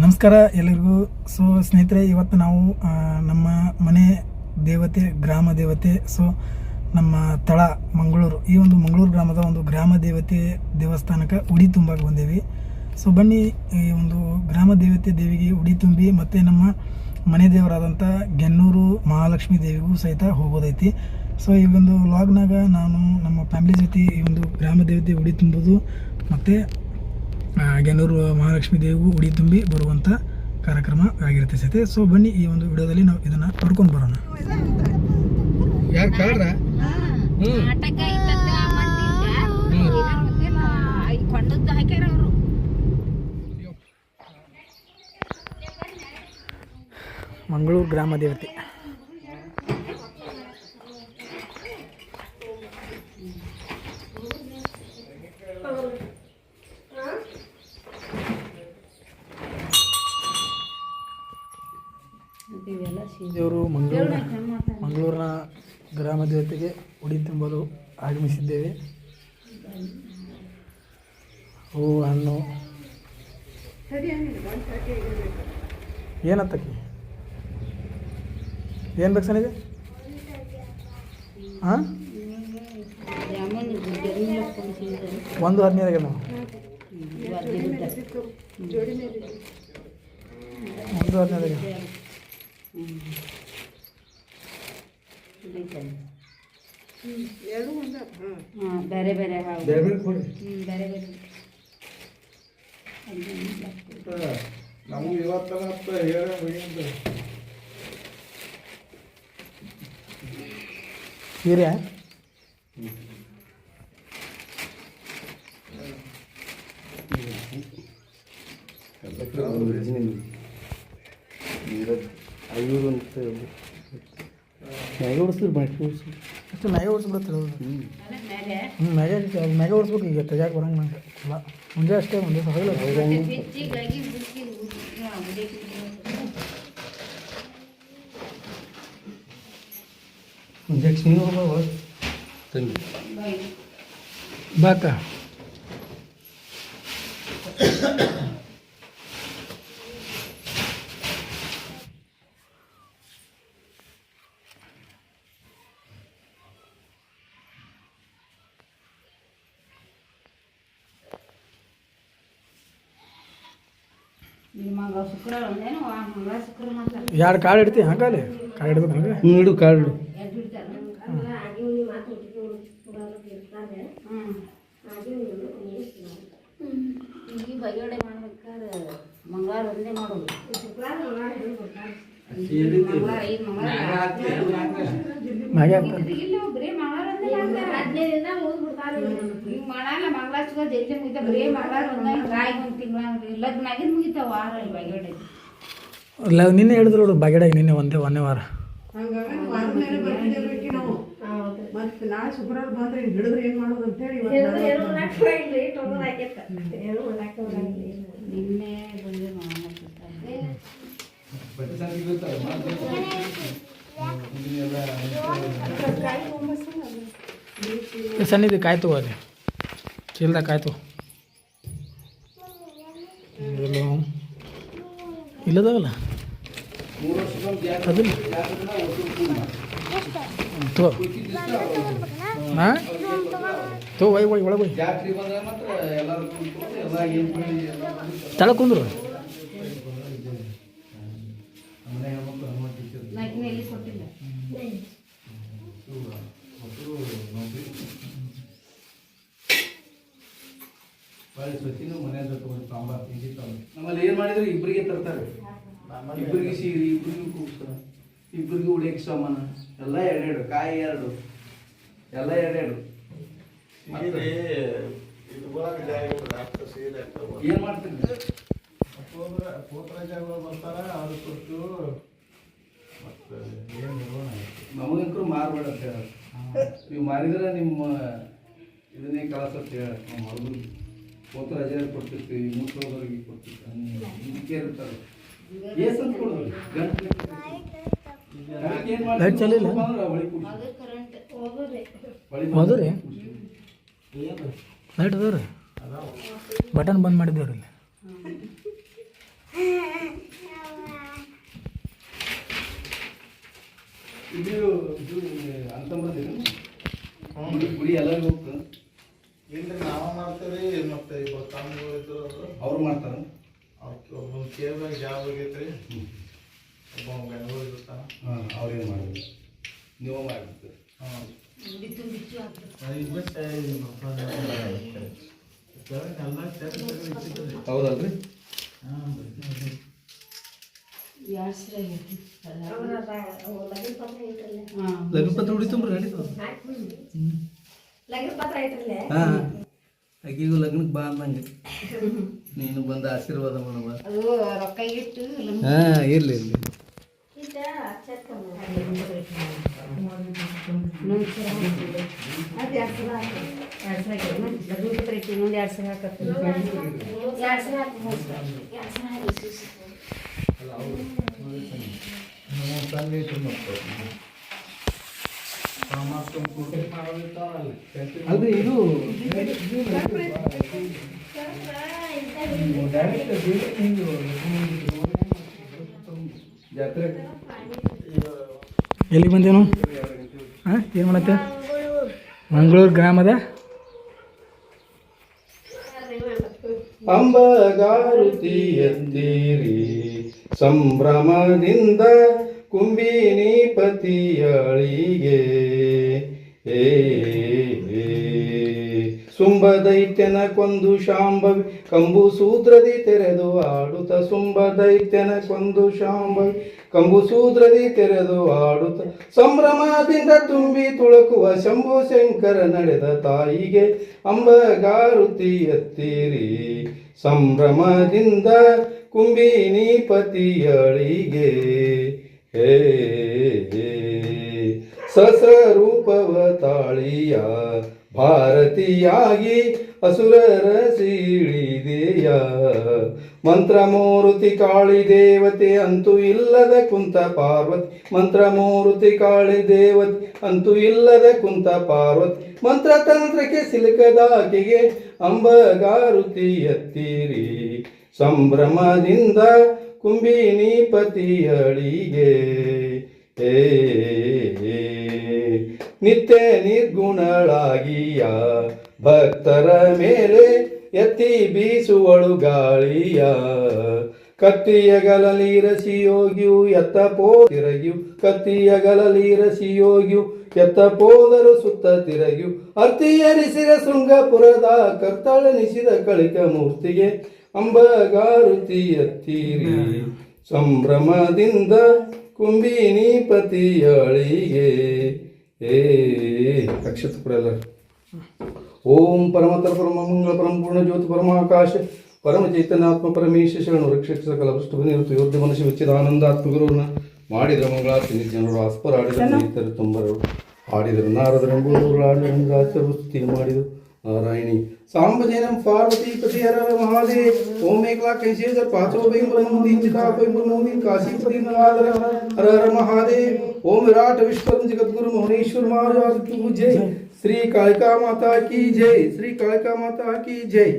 ನಮಸ್ಕಾರ ಎಲ್ಲರಿಗೂ. ಸ್ನೇಹಿತರೆ, ಇವತ್ತು ನಾವು ನಮ್ಮ ಮನೆ ದೇವತೆ, ಗ್ರಾಮ ದೇವತೆ, ನಮ್ಮ ತಳ ಮಂಗಳೂರು, ಈ ಒಂದು ಮಂಗಳೂರು ಗ್ರಾಮದ ಒಂದು ಗ್ರಾಮ ದೇವತೆ ದೇವಸ್ಥಾನಕ್ಕೆ ಉಡಿ ತುಂಬಕ್ಕೆ ಬಂದೇವಿ. ಬನ್ನಿ ಈ ಒಂದು ಗ್ರಾಮ ದೇವತೆ ದೇವಿಗೆ ಉಡಿ ತುಂಬಿ ಮತ್ತು ನಮ್ಮ ಮನೆ ದೇವರಾದಂಥ ಗೆನ್ನೂರು ಮಹಾಲಕ್ಷ್ಮಿ ದೇವಿಗೂ ಸಹಿತ ಹೋಗೋದೈತಿ. ಈ ಒಂದು ವ್ಲಾಗ್ನಾಗ ನಾನು ನಮ್ಮ ಫ್ಯಾಮಿಲಿ ಜೊತೆ ಈ ಒಂದು ಗ್ರಾಮ ದೇವತೆ ಉಡಿ ತುಂಬೋದು ಮತ್ತು ಗೆನ್ನೂರು ಮಹಾಲಕ್ಷ್ಮಿ ದೇವಿಗೂ ಉಡಿ ತುಂಬಿ ಬರುವಂಥ ಕಾರ್ಯಕ್ರಮ ಆಗಿರುತ್ತೆ ಸಹಿತ. ಬನ್ನಿ ಈ ಒಂದು ವಿಡಿಯೋದಲ್ಲಿ ನಾವು ಇದನ್ನು ನೋಡ್ಕೊಂಡು ಬರೋಣ. ಯಾರು ಕಾಡ್ರ ಮಂಗಳೂರು ಗ್ರಾಮ ದೇವತೆ. ದೇವರು ಮಂಗಳೂರಿನ ಗ್ರಾಮ ದೇವತೆಗೆ ಉಡಿ ತುಂಬಲು ಆಗಮಿಸಿದ್ದೇವೆ. ಹೂವು, ಹಣ್ಣು, ಏನತ್ತಕ್ಕೆ ಏನು ಬೇಕು ಸನಿದೆ? ಹಾಂ, 1.15 ನಾವು 1.15 ಬೇರೆ ಬೇರೆ ನಮ್ಗೆ ಇವತ್ತು ಹೀರೆ ಐನೂರು ಅಂತ ಮ್ಯಾಗ ಓಡಿಸ್ತೀರಿ, ಬಾಕಿ ಓಡಿಸ್ರಿ ಅಷ್ಟು ಮ್ಯಾಗೆ ಓಡಿಸ್ಬಿಡುತ್ತೆ. ಮ್ಯಾಗೆ ಓಡಿಸ್ಬೇಕು. ಈಗ ತೆಗಿಯಾಕೆ ಬರಂಗೆ ನಂಗೆ ಇಲ್ಲ. ಮುಂಜೆ ಅಷ್ಟೇ, ಮುಂಜೆ ಸಹಜ ಇಂಜೆಕ್ಷನ್ ತಂಗಿ ಬಾಕ ಎರಡು ಕಾಳು ಇಡ್ತಿ ಹಂಗಾಲೆ ಕಾಳು ಇಡ್ಬೇಕು ಹಂಗೆ ಇಡು ಕಾಳು ಇಡು. ಮಂಗಳವಾರ ಒಂದೇ ಮಾಡೋದು. ಮ್ಯಾಗೆ ಹಾಕ್ತಾರೆ. ಇಲ್ಲ, ನಿನ್ನೆ ಹೇಳಿದ್ರು ನೋಡು ಬಾಗೇಡಾಗಿ, ನಿನ್ನೆ ಒಂದೇ ವಾರ. ಮತ್ತೆ ನಾಳೆ ಶುಕ್ರವಾರ ಬಂದ್ರೆ ಹಿಡಿದ್ರೆ ಏನು ಮಾಡೋದು ಅಂತೇಳಿ ನಿನ್ನೆ ಸಣ್ಣಿದು ಕಾಯ್ತು, ಅಲ್ಲಿ ಚೀಲ್ದಾಗ ಕಾಯ್ತು ಇಲ್ಲದವಲ್ಲ ಅದಿಲ್ಲ ತೋ ಹಾಂ ತೋ ಒಯ್ ಒಳಗೆ ತಳ ಕುಂದ್ರು. ನಮ್ಮಲ್ಲಿ ಏನು ಮಾಡಿದ್ರು ಇಬ್ಬರಿಗೆ ತರ್ತಾರೆ, ಇಬ್ಬರಿಗೆ ಸೀರೆ, ಇಬ್ಬರಿಗೂ ಕೂಗ್ತಾರೆ, ಇಬ್ಬರಿಗೂ ಉಳಿಯಕ್ಕೆ ಸಾಮಾನು ಎಲ್ಲ ಎರಡೆರಡು, ಕಾಯಿ ಎರಡು, ಎಲ್ಲ ಎರಡೆರಡು. ಏನು ಮಾಡ್ತೀನಿ ಬರ್ತಾರ ಅದು ಕೊಟ್ಟು ಮತ್ತು ನಮಗಂಕರು ಮಾರ್ಬೇಡ ಅಂತ ಹೇಳ. ನೀವು ಮಾರಿದ್ರೆ ನಿಮ್ಮ ಇದನ್ನೇ ಕಳಸ ಅಂತ ಹೇಳ. ನಮ್ಮ ಹುಡುಗರಿಗೆ ಪೋತ್ರ ರಜೆ ಕೊಡ್ತಿರ್ತೀವಿ, ಮೂತ್ರದವರಿಗೆ ಕೊಡ್ತಿರ್ತೀವಿ, ಇದಕ್ಕೆ ಇರ್ತಾರೆ. ಏಸಂತ ಕೊಡೋದು ಲೈಟ್ ಚಲಿಲ್ಲ ಹೌದು ರೀ. ಲೈಟ್ ಅದಾವ ರೀ, ಬಟನ್ ಬಂದ್ ಮಾಡಿದ್ದೇವ್ರಿ ಇಲ್ಲಿ. ಇದು ಅಂತ ಬಂದಿರಿ ಗುಡಿ ಎಲ್ಲರಿಗೂ ಹೋಗ್ತದೆ ಇಲ್ರಿ ನಾವು ಮಾಡ್ತೇವ್ರಿ ಮತ್ತೆ ಇಬ್ಬರು ತಮ್ಮಗಳು ಇದ್ರು ಅವ್ರು ಮಾಡ್ತಾರ ಅವ್ರು ಒಬ್ಬನ ಕೇಳ್ದಾಗ ಜಾಬ್ ಆಗೈತ್ರಿ ಒಬ್ಬ ಬೆಂಗಳೂರು ಇರ್ತಾನ ಹಾಂ ಅವ್ರೇನು ಮಾಡೋದು ನೀವು ಮಾಡ್ಬಿಡ್ತೀರಿ ಹಾಂ ಹೌದಲ್ರಿ ಲಘು ಪತ್ರ ಹೊಡಿತಂಬ್ರಿ ನಡೀತದ ಹಾಂ ಆಕಿಗೂ ಲಗ್ನಕ್ಕೆ ಬಾ ಅಂದಂಗೆ ನೀನು ಬಂದ ಆಶೀರ್ವಾದ ಮಾಡವ ಅದು ರೊಕ್ಕ ಇಟ್ಟು ಹಾಂ ಇರಲಿ ಇರಲಿ ಇನ್ನೊಂದು 2 ಸಲ ಹಾಕತ್ತೆ 2 ಸಲ ಅಲ್ರಿ ಇದು ಜಾತ್ರೆ ಎಲ್ಲಿಗೆ ಬಂದೇನು ಹಾಂ ಏನು ಮಾಡತ್ತೆ ಮಂಗಳೂರು ಗ್ರಾಮದ ಅಂಬಗಾರುತಿ ಎತ್ತೀರಿ ಸಂಭ್ರಮದಿಂದ ಕುಂಬಿನಿ ಪತಿಯಳಿಗೆ ಸುಂಬದೈತ್ಯನ ಕೊಂದು ಶಾಂಭವಿ ಕಂಬು ಸೂತ್ರದಿ ತೆರೆದು ಆಡುತ್ತ ಸುಂಬದೈತ್ಯನ ಕೊಂದು ಶಾಂಭವಿ ಕಂಬು ಸೂತ್ರದಿ ತೆರೆದು ಆಡುತ್ತ ಸಂಭ್ರಮದಿಂದ ತುಂಬಿ ತುಳುಕುವ ಶಂಭು ಶಂಕರ ನಡೆದ ತಾಯಿಗೆ ಅಂಬಗಾರುತಿ ಎತ್ತೀರಿ ಸಂಭ್ರಮದಿಂದ ಕುಂಬಿನಿ ಪತಿಯಳಿಗೆ ಸಸರೂಪವ ತಾಳಿಯ ಭಾರತಿಯಾಗಿ ಅಸುರರ ಸೀಳಿದೆಯ ಮಂತ್ರಮೂರ್ತಿ ಕಾಳಿ ದೇವತೆ ಅಂತೂ ಇಲ್ಲದ ಕುಂತ ಪಾರ್ವತಿ ಮಂತ್ರಮೂರ್ತಿ ಕಾಳಿ ದೇವತೆ ಅಂತೂ ಇಲ್ಲದ ಕುಂತ ಪಾರ್ವತಿ ಮಂತ್ರತಂತ್ರಕ್ಕೆ ಸಿಲುಕದಾಕೆಗೆ ಅಂಬಗಾರುತಿ ಎತ್ತೀರಿ ಸಂಭ್ರಮದಿಂದ ಕುಂಬಿನಿ ಪತಿಯಳಿಗೆ ನಿತ್ಯ ನಿರ್ಗುಣಳಾಗಿಯ ಭಕ್ತರ ಮೇಲೆ ಎತ್ತಿ ಬೀಸುವಳು ಗಾಳಿಯ ಕತ್ತಿಯಗಲಲಿ ರಸಿಯೋಗಿಯು ಎತ್ತ ತಿರಗಿಯು ಕತ್ತಿಯಗಲಲಿ ರಸಿಯೋಗಿಯು ಎತ್ತ ಪೋದರು ಸುತ್ತ ತಿರಗಿಯು ಅರ್ತಿಯರಿಸಿದ ಶೃಂಗಪುರದ ಕರ್ತಳನಿಸಿದ ಕಳಿಕ ಮೂರ್ತಿಗೆ ಅಂಬಗಾರುತಿ ಎತ್ತೀರಿ ಸಂಭ್ರಮದಿಂದ ಕುಂಬಿನಿ ಪತಿಯಳಿಗೆ ಅಕ್ಷತಪುರ ಎಲ್ಲ ಓಂ ಪರಮತರ ಪರಮ ಮಂಗಳ ಪರಮ ಪೂರ್ಣ ಜ್ಯೋತಿ ಪರಮಾಕಾಶ ಪರಮ ಚೈತನ್ಯಾತ್ಮ ಪರಮೇಶ ಶರಣು ರಕ್ಷಕ ಸಕಲ ಪೃಷ್ಠಭೂಮಿರುತ್ತು ಯೋಧ ಮನುಷ್ಯ ವಿಚ್ಚಿದಾನಂದಾತ್ಮಗುರುವನ್ನ ಮಾಡಿದ ಮಂಗಳಾರ್ತಿ ನಿಜನರು ಆಸ್ಪರಾಡಿದ ಸ್ನೇಹಿತರು ತುಂಬರು ಹಾಡಿದರು ನಾರದರೆಂಬುವರು ಆಡಿದರು ರಾಜರು ಸ್ತುತಿ ಮಾಡಿದರು नारायणी सांबजनम पार्वती पति हर हर महादेव ओम 1,80,000 पांचों बेंग ब्रह्मदीन चिता बेंग ब्रह्मदीन काशीपति नगाधर हर हर महादेव ओम विराट विश्वकर्म जगत गुरु मोहनेश्वर महाराज की जय श्री कालिका माता की जय श्री कालिका माता की जय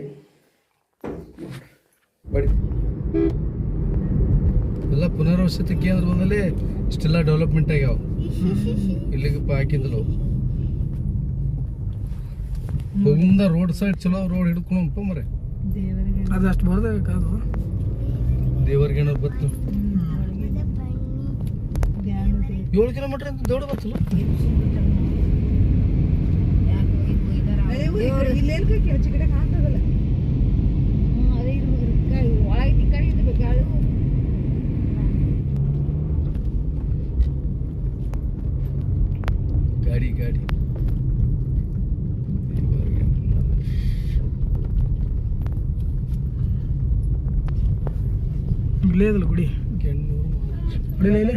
बड़ी ಎಲ್ಲ ಪುನರ್ವಸತಿ ಕೇಂದ್ರ ಬಂದಲೇ ಇಷ್ಟೆಲ್ಲ ಡೆವಲಪ್ಮೆಂಟ್ ಆಗ್ಯಾವ ಇಲ್ಲಿಗೆ ಹಾಕಿದ್ಲು ಹೋಗುಂದ ರೋಡ್ ಸೈಡ್ ಚಲೋ ರೋಡ್ ಹಿಡ್ಕೊಂಡಪ್ಪ ಮರೆ ಅದು ಅಷ್ಟು ಬರ್ದಾಗದು ದೇವರಿಗೆ ಬತ್ತು 7 ಕಿಲೋಮೀಟರ್ ಅಂತ ದೌಡ ಬರ್ತಲ್ಲ ಗಾಡಿ ಗಾಡಿ ಇಲ್ಲೇ ಅದಲ್ಲ ಗುಡಿ ಹೊಡಿಲ ಇಲ್ಲೇ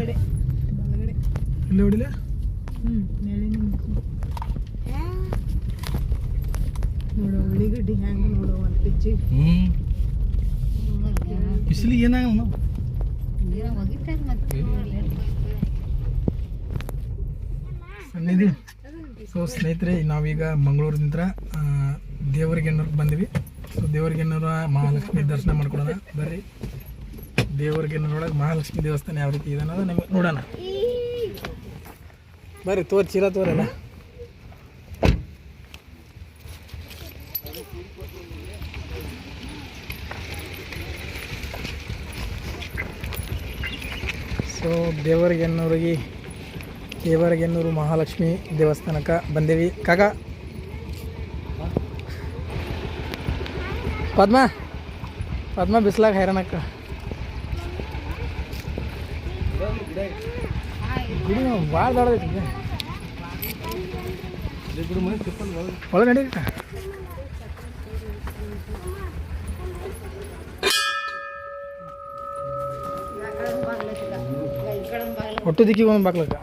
ಇಲ್ಲೇ ಹೊಡಿಲ ನೋಡು ಉಳ್ಳಿಗಡ್ಡಿ ಹೆಂಗೆ ನೋಡು ಒಂದು ಪಿಚ್ಚಿ ಬಿಸಿಲಿಗೆ ಏನಾಗ ನಾವು ಸನ್ನಿಧಿ ಸೊ ಸ್ನೇಹಿತರೆ ನಾವೀಗ ಮಂಗಳೂರಿನಿಂದ ದೇವರಿಗೆನ್ನೂರಿಗೆ ಬಂದಿವಿ ಸೊ ದೇವರಿಗೆನ್ನೂರ ಮಹಾಲಕ್ಷ್ಮಿ ದರ್ಶನ ಮಾಡ್ಕೊಳ್ಳೋಣ ಬರ್ರಿ ದೇವರಿಗೆನ್ನೂರೊಳಗೆ ಮಹಾಲಕ್ಷ್ಮಿ ದೇವಸ್ಥಾನ ಯಾವ ರೀತಿ ಇದೆ ಅನ್ನೋದು ನಿಮಗೆ ನೋಡೋಣ ಬರ್ರಿ ಚೀಲ ತೋರಲ್ಲ. ಸೊ ದೇವರಗೆನ್ನೂರು ಮಹಾಲಕ್ಷ್ಮಿ ದೇವಸ್ಥಾನಕ್ಕೆ ಬಂದೇವಿ. ಕಾಕ ಪದ್ಮ ಬಿಸ್ಲಾಗ ಹೈರಾಣಕ್ಕ ಗುಡಿ ಭಾಳ ದೊಡ್ಡದೈತಿ. ಒಳಗೆ ನಡೀತ ಒಟ್ಟು ದಿಕ್ಕಿಗೆ ಒಂದು ಬಾಗ್ಲಕ್ಕ.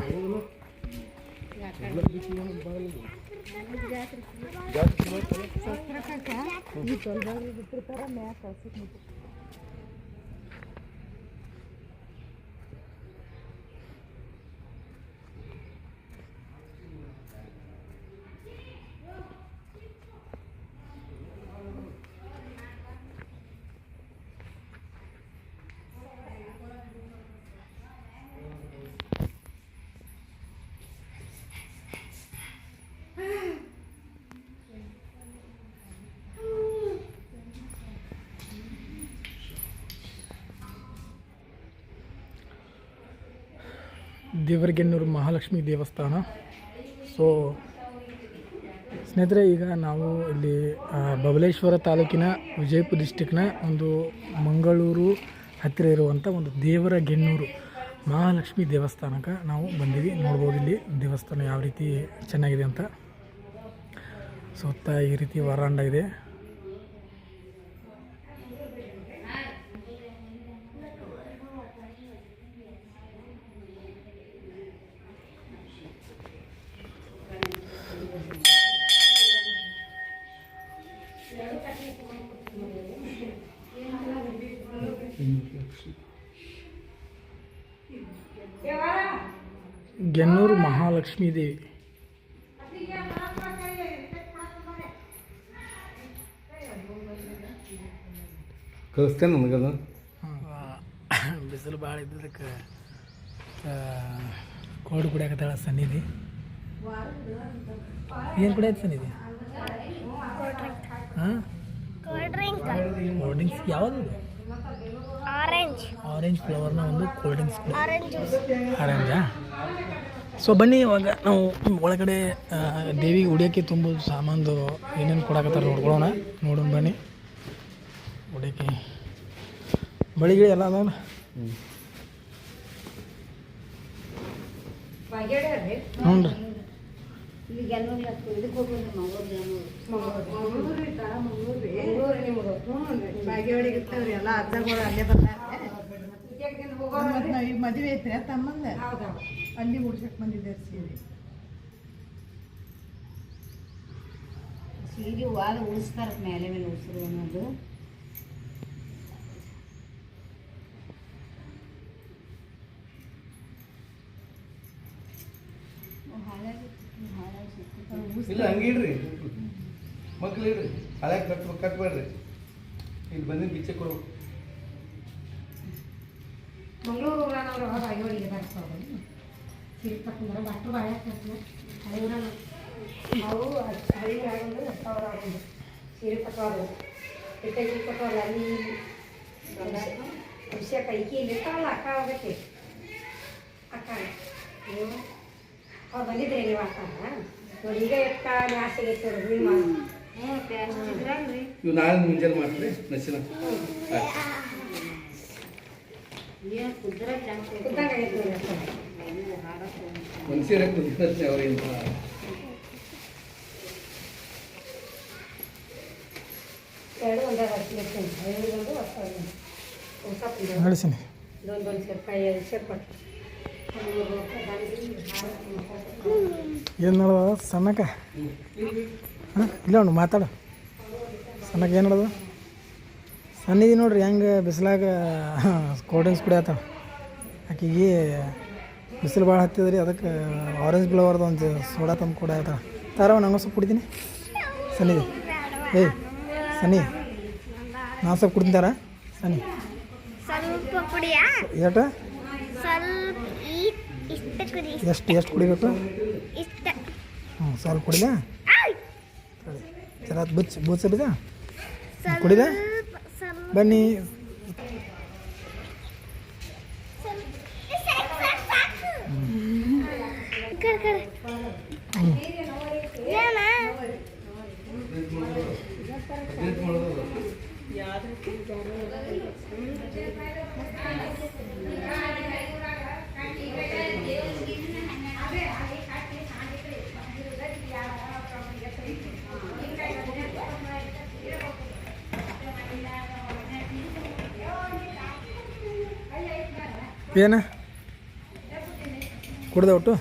ದೇವರಗೆನ್ನೂರು ಮಹಾಲಕ್ಷ್ಮಿ ದೇವಸ್ಥಾನ. ಸೊ ಸ್ನೇಹಿತರೆ, ಈಗ ನಾವು ಇಲ್ಲಿ ಬಬಲೇಶ್ವರ ತಾಲೂಕಿನ ವಿಜಯಪುರ ಡಿಸ್ಟಿಕ್ನ ಒಂದು ಮಂಗಳೂರು ಹತ್ತಿರ ಇರುವಂಥ ಒಂದು ದೇವರಗೆನ್ನೂರು ಮಹಾಲಕ್ಷ್ಮಿ ದೇವಸ್ಥಾನಕ್ಕೆ ನಾವು ಬಂದೀವಿ. ನೋಡ್ಬೋದು ಇಲ್ಲಿ ದೇವಸ್ಥಾನ ಯಾವ ರೀತಿ ಚೆನ್ನಾಗಿದೆ ಅಂತ. ಸುತ್ತ ಈ ರೀತಿ ವರಾಂಡ ಇದೆ. ಗೆನ್ನೂರು ಮಹಾಲಕ್ಷ್ಮೀ ದೇವಿ. ಕಳಿಸ್ತೇನೆ ನನಗದು. ಬಿಸಿಲು ಭಾಳ ಇದ್ದದಕ್ಕೆ ಕೋಲ್ಡ್ ಕುಡಿಯಾಕತ್ತಾಳ ಸನ್ನಿಧಿ. ಏನು ಕುಡಿಯೋದು ಸನ್ನಿಧಿ? ಹಾಂ, ಕೋಲ್ಡ್ ಡ್ರಿಂಕ್ಸ್. ಯಾವುದು? ಆರೆಂಜ್ ಫ್ಲೇವರ್ನ ಒಂದು ಕೋಲ್ಡ್ ಡ್ರಿಂಕ್ಸ್. ಆರೆಂಜಾ? ಸೊ ಬನ್ನಿ, ಇವಾಗ ನಾವು ಒಳಗಡೆ ದೇವಿಗೆ ಉಡಿಯೋಕ್ಕೆ ತುಂಬ ಸಾಮಾನು ಏನೇನು ಕೊಡಕತ್ತಾರೆ ನೋಡೋಣ ಬನ್ನಿ. ಉಡಿಯೋಕ್ಕೆ ಬಳಿಗೆ ಎಲ್ಲ ಅದಾವಲ್ಲ. ಹ್ಞೂ ರೀ. ಎಲ್ಲ ಅಜ್ಜಗಳು ಅಲ್ಲೇ ಬರ್ತಾರೆ. ಮದುವೆ ಐತ್ರಿ ತಮ್ಮಂದ, ಅಲ್ಲಿ ಉಡ್ಸಕ್ ಬಂದಿದ್ದಾರೆ ಸೀರೆ ವಾದ ಉಳಿಸ್ತಾರೆ, ಮೇಲೆ ಉಳಿಸ್ರು ಅನ್ನೋದು. ಇಲ್ಲ ಹಂಗೆ ಇಡ್ರಿ, ಮಕ್ಳು ಇಡ್ರಿ, ಹಳೆ ಕಟ್ಬೇಡ್ರಿ. ಇಲ್ಲಿ ಬಂದಿದ್ದು ಬಿಚ್ಚೆ ಕೊಡ್ಬೇಕು. ಮಂಗಳೂರು ಊರನವ್ರು ಬಾಯಿಗೆ ಬರ್ತಾವೆ. ಸೀರೆ ತಕೊಂಡ್ರೆ ಡಾಕ್ಟ್ರು ಬಾಳೆ ಹಾಕ್ತಾರೆ. ಹಳೆ ಊರನ ಅವು ಹಳಿ ಆಗೊಂಡು ಎಷ್ಟವ್ರು ಆಗೊಂಡು ಸೀರೆ ತಕೋರು ಇಟ್ಟಾಗಿ ತಕೋರು. ಅಲ್ಲಿ ವಿಷಯ ಕೈಕಿ ಇಲ್ಲಿ ಇರ್ತಾವಲ್ಲ, ಅಕ್ಕ ಹೋಗಕ್ಕೆ ಅಕ್ಕ ನೀವು ಅವ್ರು ಬಂದಿದ್ರಿ ನೀವು ಅಕ್ಕ ನೋಡಿ. ಈಗ ಎಷ್ಟ ಆಸೆಗೆ ಇರ್ತೀರಿ ಮಾಡಿ. ಇವು ನಾಳೆ ಮುಂಜಾನೆ ಮಾಡ್ತೀರಿ ನಸಿನ ಮನುಷ್ಯರೇ ಕುದಿರ್ತಾರೆ ಅವ್ರಿಂದ. ಎರಡು ಒಂದೇ ನಡೆಸಿನಿ ಏನು ನೋಡುವ ಸಣ್ಣಕ್ಕ? ಹಾಂ, ಇಲ್ಲ ನೋಡು ಮಾತಾಡು. ಸಣ್ಣಕ್ಕೆ ಏನು ನೋಡೋದು? ಸಣ್ಣಿದಿ ನೋಡ್ರಿ ಹೆಂಗೆ ಬಿಸಿಲಾಗ ಕೋಲ್ಡ್ ಡ್ರಿಂಕ್ಸ್ ಕುಡಿಯತ್ತಾಳ. ಆಕೆಗೆ ಬಿಸಿಲು ಭಾಳ ಹತ್ತಿದ್ರಿ, ಅದಕ್ಕೆ ಆರೆಂಜ್ ಫ್ಲೇವರ್ದು ಒಂದು ಸೋಡಾ ತಂದು ಕುಡಿಯತ್ತಾಳ. ತಾರವ ನಂಗೆ ಸ್ವಲ್ಪ ಕುಡಿತೀನಿ. ಸನ್ನಿದಿ ಏಯ್ ಸನ್ನಿ, ನಾನು ಸ್ವಲ್ಪ ಕುಡ್ತಾರ ಸನ್ನಿ. ಎಷ್ಟು ಕುಡಿಬೇಕು? ಸ್ವಲ್ಪ ಕುಡಿದ ಚಲ ಬೂಚ ಬಿದ ಕುಡಿದ ಬನ್ನಿ. ಏನು ಕುಡ್ದ ಒಟ್ಟು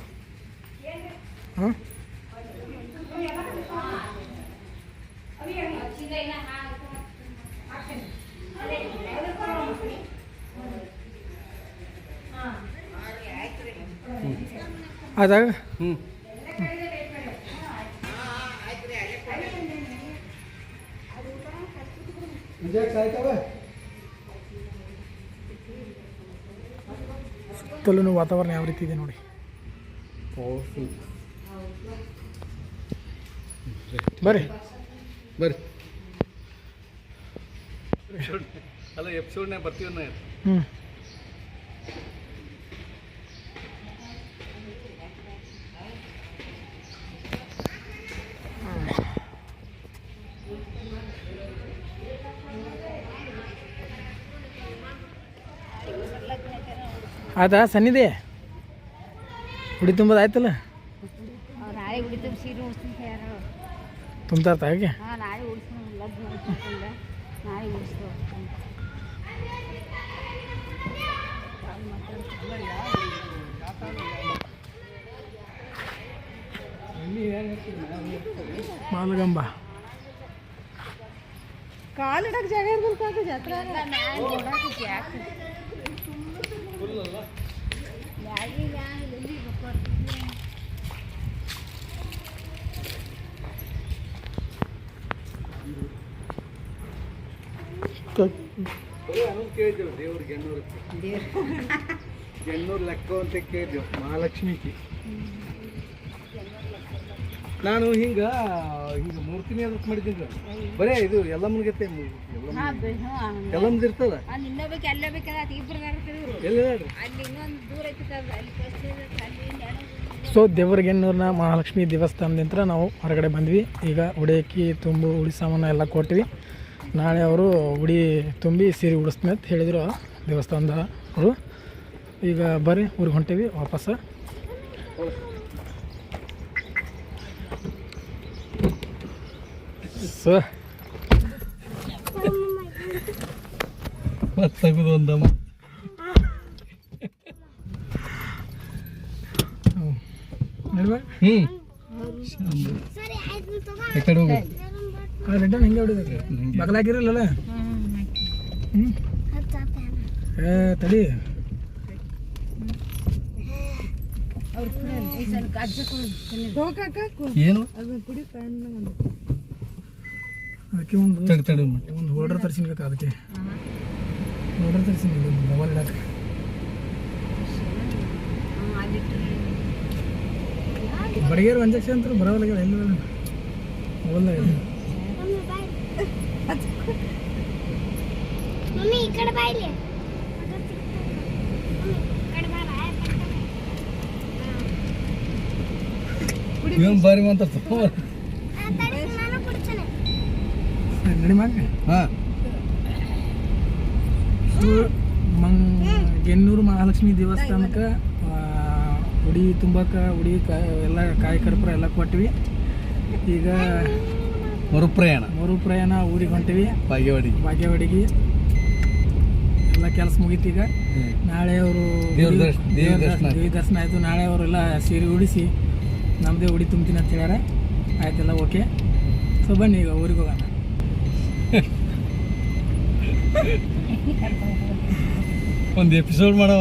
ಹಾಂ ಆದಾಗ ಸುತ್ತಲೂ ವಾತಾವರಣ ಯಾವ ರೀತಿ ಇದೆ ನೋಡಿ. ಬರ್ರಿ ಬರ್ರಿ ಅಲ್ಲ ಎಪಿಸೋಡ್ನಾಗ ಬರ್ತೀವಿ ನಾ. ಹ್ಞೂ ಆಯ್ತಾ ಸನ್ನಿದೆ ಹುಡಿ ತುಂಬೋದು ಆಯ್ತಲ್ಲ. ನಾಳೆ ಉಡಿತೀವಿ ಸೀರೆ ಉಡಿಸ್ತೀನಿ ಯಾರು ತುಂಬ್ತಾ ಇರ್ತಾ ಹೇಗೆ ಹಾಂ ನಾಳೆ ಉಡಿಸ್ತೀನಿ ಲಗ್ನ ನಾಳೆ ಉಡಿಸ್ತೀವಿ. ಮಾಲಗಂಬ ಕಾಲಿಡಕ್ಕೆ ಜಾಗ ಇರ್ಬೇಕು ಜಾತ್ರೆ ಕೇಳಿದ್ದೆವು ದೇವ್ರಿಗೆ ಗೆಣ್ಣೂರು ಲೆಕ್ಕ ಅಂತ ಕೇಳಿದ್ದೆವು ಮಹಾಲಕ್ಷ್ಮಿಗೆ. ನಾನು ಹಿಂಗೆ ಮೂರ್ತಿನೇ ಅದಕ್ಕೆ ಮಾಡಿದ್ದೀನಿ ಬರೇ ಇದು ಎಲ್ಲಮ್ಮನಿಗತ್ತೆ ಎಲ್ಲಮ್ಮದು ಇರ್ತದ ನಿನ್ನ ಬೇಕು ಎಲ್ಲ ಬೇಕಾದ್ರೆ ಇಬ್ಬರು ಎಲ್ಲಿ ಹೇಳ್ರಿ. ಅಲ್ಲಿ ಇನ್ನೊಂದು ದೂರ ಐತಿ ಅಲ್ಲಿ ಸೊ ದೇವರಗೆನ್ನೂರಿನ ಮಹಾಲಕ್ಷ್ಮಿ ದೇವಸ್ಥಾನದಿಂದ ನಾವು ಹೊರಗಡೆ ಬಂದ್ವಿ. ಈಗ ಉಡಿಯಕ್ಕಿ ತುಂಬು ಉಡಿ ಸಾಮಾನು ಎಲ್ಲ ಕೊಟ್ವಿ. ನಾಳೆ ಅವರು ಉಡಿ ತುಂಬಿ ಸೀರೆ ಉಡಿಸ್ತೀನಿ ಅಂತ ಹೇಳಿದರು ದೇವಸ್ಥಾನದವರು. ಈಗ ಬರ್ರಿ ಊರಿಗೆ ಹೊಂಟೀವಿ ವಾಪಸ್. ಸೊ ತೆಗೆದು ಒಂದಮ್ಮ ಕಡೆ ಹೋಗು ರಿಟರ್ನ್ ಹಿಂಗೆ ಹೊಡಿಬೇಕು ಬಗಲಾಗಿರಲ್ಲ. ಹ್ಞೂ ತಡಿ ಏನು ಅದಕ್ಕೆ ಒಂದು ಹೋಲ್ಡರ್ ತರಿಸಿನ್ಬೇಕು. ಅದಕ್ಕೆ ಹೋಲ್ಡರ್ ತರಿಸಿನಿ ಮೊಬೈಲ್ ಇಡಕ್ಕೆ. ಬಡಿಗೇರು ಒಂಜಕ್ಷನ್ ಅಂತ ಬರೋಲ್ಲ ಎಲ್ಲಿ ಮೊಬೈಲ್ದಾಗ ಏನು ಬಾರಿ ಮಾತಾಡ್ತ ನಡಿ ಮಾಡಿ. ಹಾಂ ಗೆನ್ನೂರು ಮಹಾಲಕ್ಷ್ಮಿ ದೇವಸ್ಥಾನಕ್ಕೆ ಉಡಿ ತುಂಬಕ್ಕೆ ಉಡಿ ಎಲ್ಲ ಕಾಯಿ ಕರ್ಪೂರ ಎಲ್ಲ ಕೊಟ್ಟಿವಿ. ಈಗ ಮರುಪ್ರಯಾಣ ಊರಿಗೆ ಹೊಂಟಿವಿ ಭಾಗ್ಯವಾಡಿಗೆ. ಎಲ್ಲ ಕೆಲಸ ಮುಗೀತು. ಈಗ ನಾಳೆ ಅವರು ದೇವಿ ದರ್ಶನ ಆಯಿತು. ನಾಳೆ ಅವರೆಲ್ಲ ಸೀರೆ ಉಡಿಸಿ ನಮ್ಮದೇ ಉಡಿ ತುಂಬ್ತೀನಿ ಅಂತ ಹೇಳ್ಯಾರ. ಆಯ್ತೆಲ್ಲ ಓಕೆ. ಸೊ ಬನ್ನಿ ಈಗ ಊರಿಗೆ ಹೋಗೋಣ. ಒಂದು ಎಪಿಸೋಡ್ ಮಾಡೋ